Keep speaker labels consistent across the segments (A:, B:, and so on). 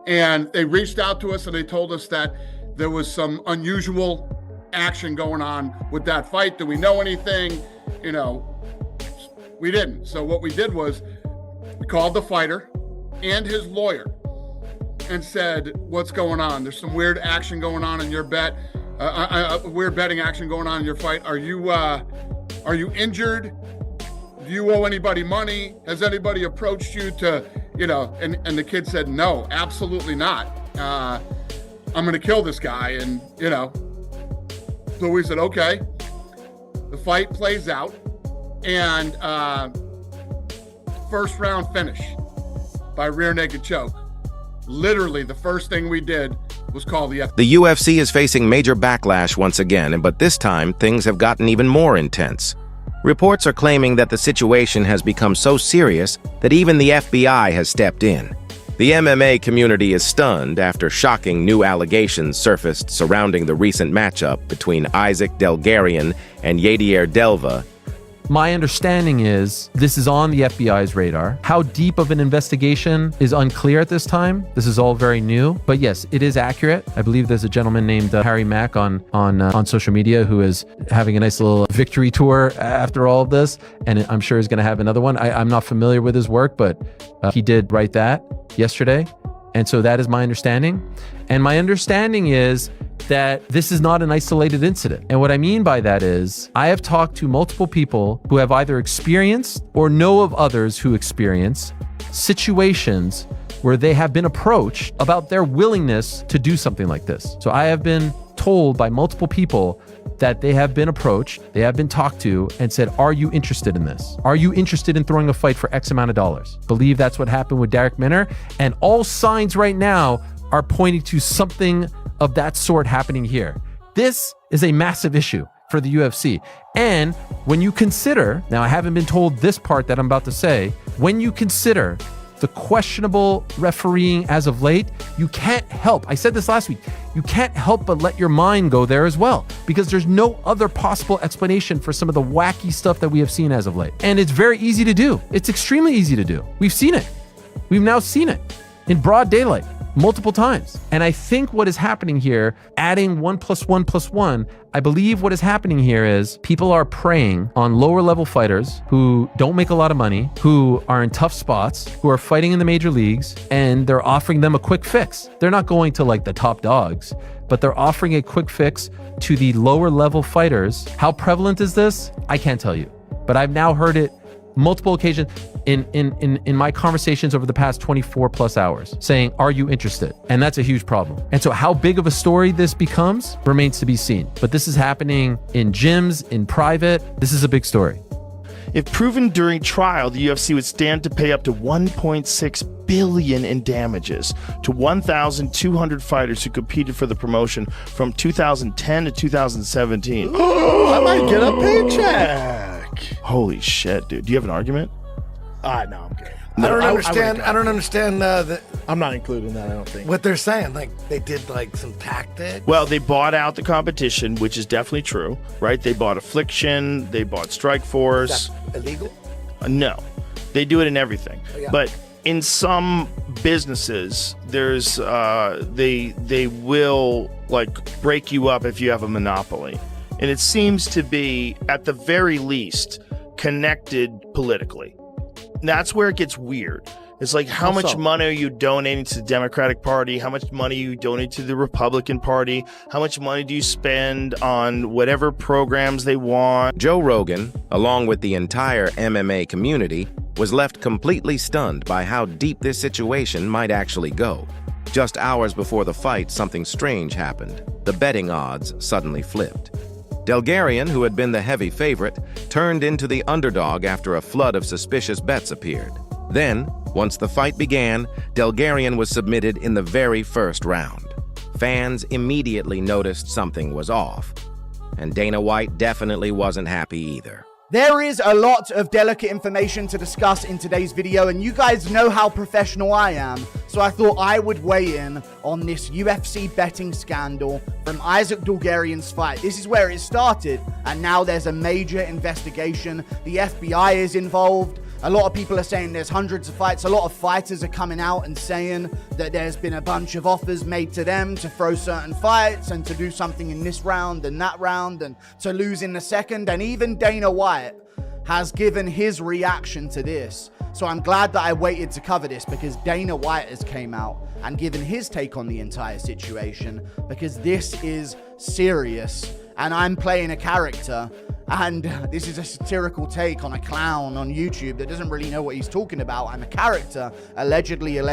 A: And they reached out to us and they told us that there was some unusual action going on with that fight. Do we know anything? You know, we didn't. So what we did was we called the fighter and his lawyer and said, what's going on? There's some weird action going on in your bet. Weird betting action going on in your fight. Are you injured? Do you owe anybody money? Has anybody approached you to, you know, and the kid said, no, absolutely not. I'm going to kill this guy. And, you know, so we said, okay. The fight plays out and first round finish by rear naked choke. Literally the first thing we did was call the
B: The UFC is facing major backlash once again, but this time things have gotten even more intense. Reports are claiming that the situation has become so serious that even the FBI has stepped in. The MMA community is stunned after shocking new allegations surfaced surrounding the recent matchup between Isaac Delgarian and Yadier Delva.
C: My understanding is this is on the FBI's radar. How deep of an investigation is unclear at this time. This is all very new, but yes, it is accurate. I believe there's a gentleman named Harry Mack on social media who is having a nice little victory tour after all of this, and I'm sure he's going to have another one. I'm not familiar with his work, but he did write that yesterday, and so that is my understanding. And my understanding is that this is not an isolated incident. And what I mean by that is I have talked to multiple people who have either experienced or know of others who experience situations where they have been approached about their willingness to do something like this. So I have been told by multiple people that they have been approached, they have been talked to and said, are you interested in this? Are you interested in throwing a fight for X amount of dollars? Believe that's what happened with Darrick Minner. And all signs right now are pointing to something of that sort happening here. This is a massive issue for the UFC. And when you consider, now I haven't been told this part that I'm about to say, when you consider the questionable refereeing as of late, you can't help, I said this last week, you can't help but let your mind go there as well, because there's no other possible explanation for some of the wacky stuff that we have seen as of late. And it's very easy to do. It's extremely easy to do. We've seen it. We've now seen it in broad daylight multiple times. And I think what is happening here, adding 1 + 1 + 1, I believe what is happening here is people are preying on lower level fighters who don't make a lot of money, who are in tough spots, who are fighting in the major leagues, and they're offering them a quick fix. They're not going to like the top dogs, but they're offering a quick fix to the lower level fighters. How prevalent is this? I can't tell you, but I've now heard it multiple occasions in my conversations over the past 24 plus hours saying, are you interested? And that's a huge problem. And so how big of a story this becomes remains to be seen. But this is happening in gyms, in private. This is a big story.
D: If proven during trial, the UFC would stand to pay up to $1.6 billion in damages to 1,200 fighters who competed for the promotion from 2010 to 2017.
E: I might get a paycheck.
D: Holy shit, dude. Do you have an argument?
E: No, I'm kidding.
F: I don't understand. I don't understand
E: I'm not including that, I don't think.
F: what they're saying. Like they did like some tactic.
D: Well, they bought out the competition, which is definitely true, right? They bought Affliction, they bought Strikeforce.
F: That's illegal.
D: No, they do it in everything.
F: Oh, yeah.
D: But in some businesses, there's they will like break you up if you have a monopoly, and it seems to be at the very least connected politically. And that's where it gets weird. It's like how much money are you donating to the Democratic Party? How much money are you donating to the Republican Party? How much money do you spend on whatever programs they want?
B: Joe Rogan, along with the entire MMA community, was left completely stunned by how deep this situation might actually go. Just hours before the fight, something strange happened. The betting odds suddenly flipped. Delgarian, who had been the heavy favorite, turned into the underdog after a flood of suspicious bets appeared. Then, once the fight began, Delgarian was submitted in the very first round. Fans immediately noticed something was off, and Dana White definitely wasn't happy either.
G: There is a lot of delicate information to discuss in today's video, and you guys know how professional I am, so I thought I would weigh in on this UFC betting scandal from Isaac Delgarian's fight. This is where it started, and now there's a major investigation. The FBI is involved. A lot of people are saying there's hundreds of fights. A lot of fighters are coming out and saying that there's been a bunch of offers made to them to throw certain fights and to do something in this round and that round and to lose in the second. And even Dana White has given his reaction to this. So I'm glad that I waited to cover this, because Dana White has came out and given his take on the entire situation, because this is serious and I'm playing a character, and this is a satirical take on a clown on YouTube that doesn't really know what he's talking about. I'm a character. Allegedly is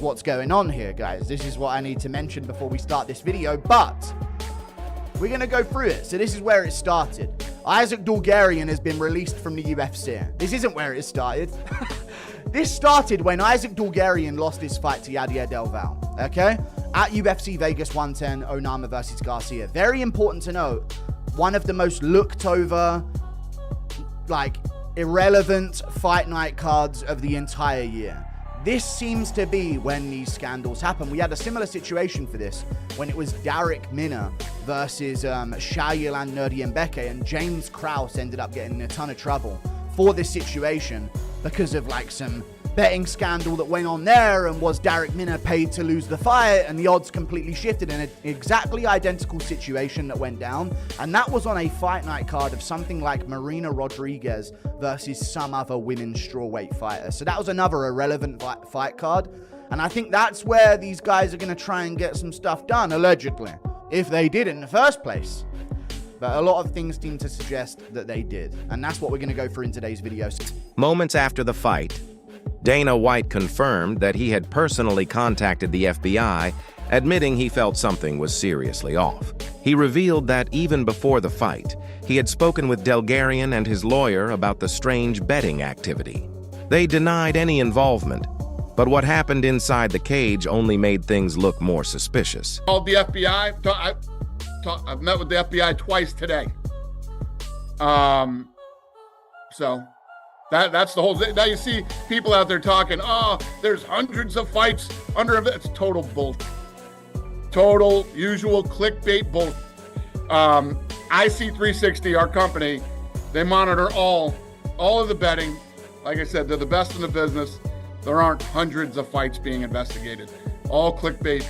G: what's going on here, guys. This is what I need to mention before we start this video, but we're going to go through it. So this is where it started. Isaac Dulgarian has been released from the UFC. This isn't where it started. This started when Isaac Dulgarian lost his fight to Yadier Del Val, okay? At UFC Vegas 110, Onama versus Garcia. Very important to note, one of the most looked over, like, irrelevant fight night cards of the entire year. This seems to be when these scandals happen. We had a similar situation for this when it was Darek Minner versus Shayilan Nurdiembeke, and James Krause ended up getting in a ton of trouble for this situation because of like some betting scandal that went on there, and was Darek Minner paid to lose the fight, and the odds completely shifted in an exactly identical situation that went down, and that was on a fight night card of something like Marina Rodriguez versus some other women's strawweight fighter. So that was another irrelevant fight card, and I think that's where these guys are going to try and get some stuff done, allegedly, if they did in the first place. But a lot of things seem to suggest that they did, and that's what we're going to go through in today's video.
B: Moments after the fight, Dana White confirmed that he had personally contacted the FBI, admitting he felt something was seriously off. He revealed that even before the fight, he had spoken with Dulgarian and his lawyer about the strange betting activity. They denied any involvement, but what happened inside the cage only made things look more suspicious.
A: Called the FBI. I've met with the FBI twice today. So that's the whole thing. Now you see people out there talking, oh, there's hundreds of fights under it. It's total bullshit. Total usual clickbait bullshit. IC360, our company, they monitor all of the betting. Like I said, they're the best in the business. There aren't hundreds of fights being investigated. All clickbait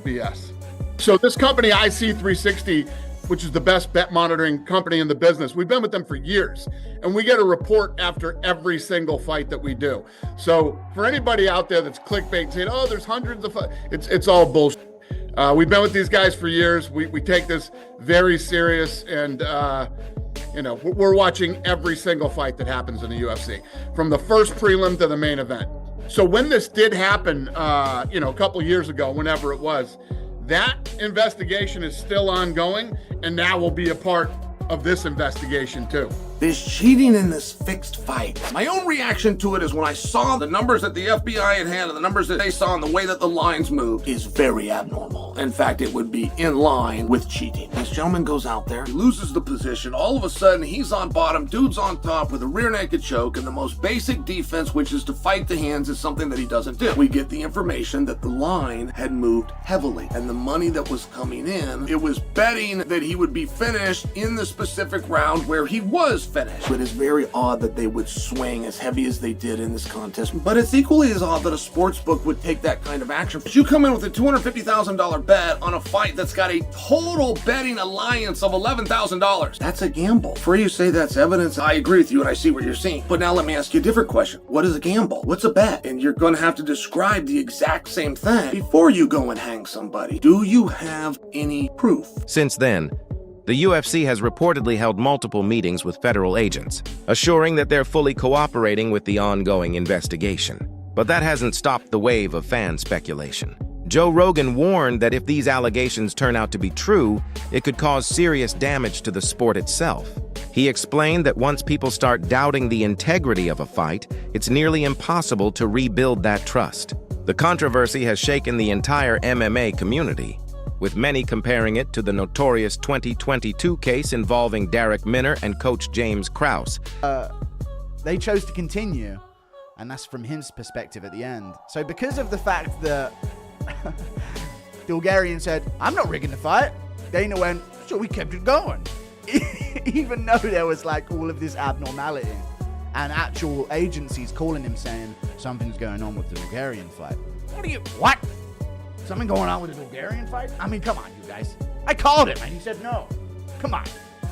A: BS. So this company, IC360, which is the best bet monitoring company in the business, we've been with them for years, and we get a report after every single fight that we do. So for anybody out there that's clickbait saying, oh, there's hundreds of fights, it's all bullshit. We've been with these guys for years. We take this very serious, and we're watching every single fight that happens in the UFC, from the first prelim to the main event. So when this did happen, a couple years ago, whenever it was, that investigation is still ongoing, and now will be a part of this investigation too.
H: There's cheating in this fixed fight. My own reaction to it is when I saw the numbers that the FBI had and the numbers that they saw and the way that the lines moved is very abnormal. In fact, it would be in line with cheating. This gentleman goes out there, he loses the position. All of a sudden, he's on bottom, dude's on top with a rear naked choke, and the most basic defense, which is to fight the hands, is something that he doesn't do. We get the information that the line had moved heavily, and the money that was coming in, it was betting that he would be finished in the specific round where he was finished. It is very odd that they would swing as heavy as they did in this contest, but it's equally as odd that a sports book would take that kind of action. But you come in with a $250,000 bet on a fight that's got a total betting alliance of $11,000. That's a gamble. Before you say that's evidence, I agree with you and I see what you're seeing. But now let me ask you a different question. What is a gamble? What's a bet? And you're going to have to describe the exact same thing before you go and hang somebody. Do you have any proof?
B: Since then, the UFC has reportedly held multiple meetings with federal agents, assuring that they're fully cooperating with the ongoing investigation. But that hasn't stopped the wave of fan speculation. Joe Rogan warned that if these allegations turn out to be true, it could cause serious damage to the sport itself. He explained that once people start doubting the integrity of a fight, it's nearly impossible to rebuild that trust. The controversy has shaken the entire MMA community, with many comparing it to the notorious 2022 case involving Darek Minner and coach James Krause.
G: They chose to continue, and that's from his perspective at the end. So because of the fact that Dulgarian said, I'm not rigging the fight, Dana went, so we kept it going. even though there was like all of this abnormality and actual agencies calling him saying something's going on with the Bulgarian fight. What? Something going on with the Bulgarian fight? I mean, come on, you guys. I called him and he said no. Come on.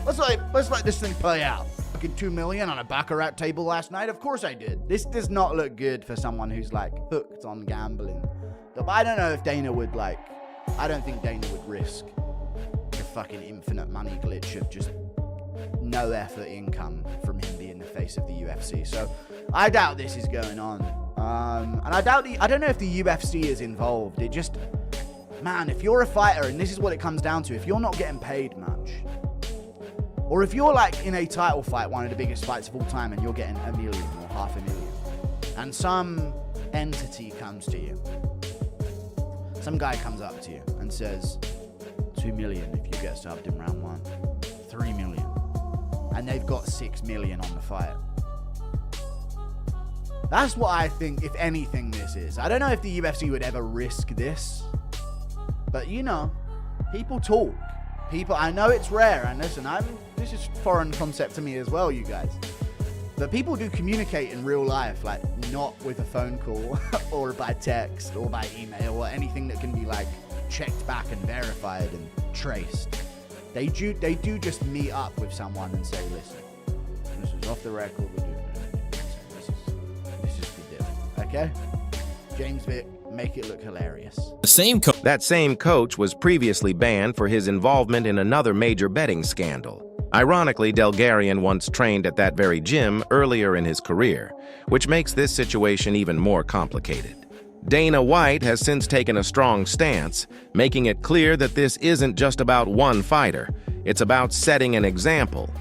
G: Let's let this thing play out. Fucking $2 million on a baccarat table last night? Of course I did. This does not look good for someone who's like hooked on gambling. But I don't know if Dana would I don't think Dana would risk the fucking infinite money glitch of just no effort income from him being the face of the UFC. So I doubt this is going on. And I don't know if the UFC is involved. It just, man, if you're a fighter, and this is what it comes down to, if you're not getting paid much, or if you're like in a title fight, one of the biggest fights of all time, and you're getting $1 million or $500,000, and some entity comes to you, some guy comes up to you and says, $2 million if you get subbed in round 1, $3 million, and they've got $6 million on the fight. That's what I think, if anything, this is. I don't know if the UFC would ever risk this, but you know, people talk. I know it's rare, and listen, this is foreign concept to me as well, you guys. But people do communicate in real life, like not with a phone call or by text or by email or anything that can be like checked back and verified and traced. They do just meet up with someone and say, listen, this is off the record, we're doing it. This is the deal, okay? James Vick, make it look hilarious.
B: That same coach was previously banned for his involvement in another major betting scandal. Ironically, Delgarian once trained at that very gym earlier in his career, which makes this situation even more complicated. Dana White has since taken a strong stance, making it clear that this isn't just about one fighter, it's about setting an example.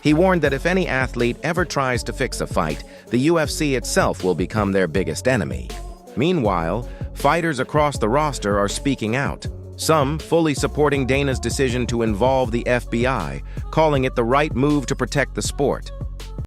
B: He warned that if any athlete ever tries to fix a fight, the UFC itself will become their biggest enemy. Meanwhile, fighters across the roster are speaking out, some fully supporting Dana's decision to involve the FBI, calling it the right move to protect the sport.